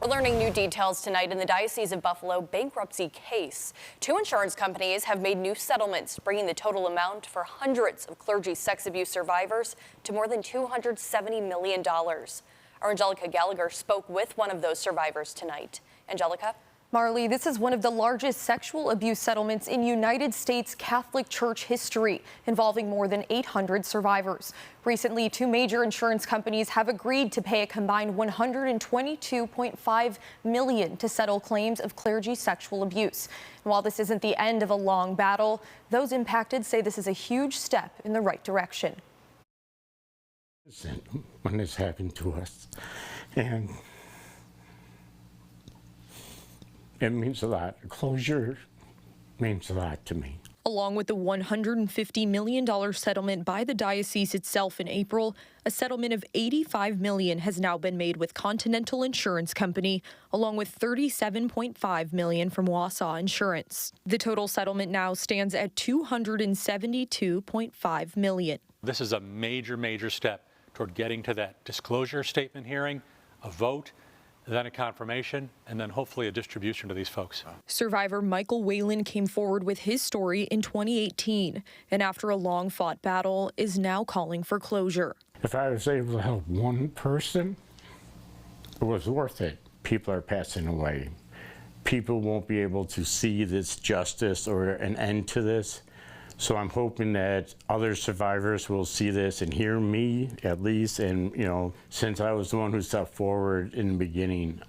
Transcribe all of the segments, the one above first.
We're learning new details tonight in the Diocese of Buffalo bankruptcy case. Two insurance companies have made new settlements, bringing the total amount for hundreds of clergy sex abuse survivors to more than $270 million. Our Angelica Gallagher spoke with one of those survivors tonight. Angelica? Marley, this is one of the largest sexual abuse settlements in United States Catholic Church history, involving more than 800 survivors. Recently, two major insurance companies have agreed to pay a combined $122.5 million to settle claims of clergy sexual abuse. And while this isn't the end of a long battle, those impacted say this is a huge step in the right direction. When this happened to us, and it means a lot. Closure means a lot to me. Along with the $150 million settlement by the diocese itself in April, a settlement of $85 million has now been made with Continental Insurance Company, along with $37.5 million from Wausau Insurance. The total settlement now stands at $272.5 million. This is a major step toward getting to that disclosure statement hearing, a vote, then a confirmation, and then hopefully a distribution to these folks. Survivor Michael Whalen came forward with his story in 2018, and after a long-fought battle, is now calling for closure. If I was able to help one person, it was worth it. People are passing away. People won't be able to see this justice or an end to this. So I'm hoping that other survivors will see this and hear me, at least, and, you know, since I was the one who stepped forward in the beginning,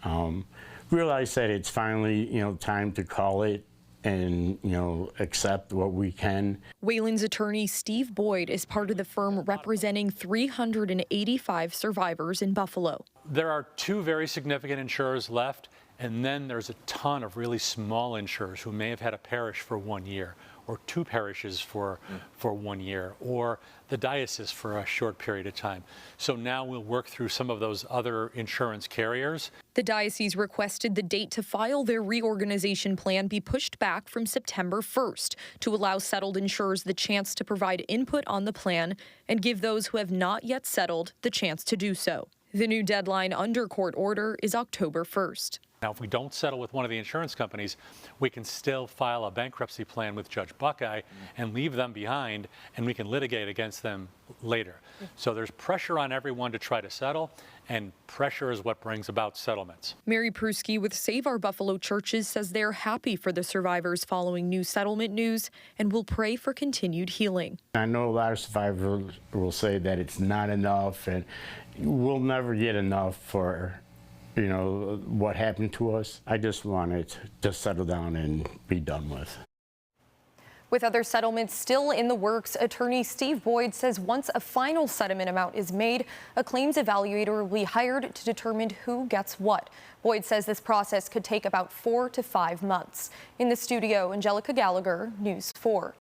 realize that it's finally, you know, time to call it and, you know, accept what we can. Whalen's attorney, Steve Boyd, is part of the firm representing 385 survivors in Buffalo. There are two very significant insurers left, and then there's a ton of really small insurers who may have had a parish for 1 year, or two parishes for 1 year, or the diocese for a short period of time. So now we'll work through some of those other insurance carriers. The diocese requested the date to file their reorganization plan be pushed back from September 1st to allow settled insurers the chance to provide input on the plan and give those who have not yet settled the chance to do so. The new deadline under court order is October 1st. Now, if we don't settle with one of the insurance companies, we can still file a bankruptcy plan with Judge Buckeye and leave them behind, and we can litigate against them later. So there's pressure on everyone to try to settle, and pressure is what brings about settlements. Mary Pruski with Save Our Buffalo Churches says they're happy for the survivors following new settlement news and will pray for continued healing. I know a lot of survivors will say that it's not enough, and we'll never get enough for, you know, what happened to us. I just want it to settle down and be done with. With other settlements still in the works, attorney Steve Boyd says once a final settlement amount is made, a claims evaluator will be hired to determine who gets what. Boyd says this process could take about 4 to 5 months. In the studio, Angelica Gallagher, News 4.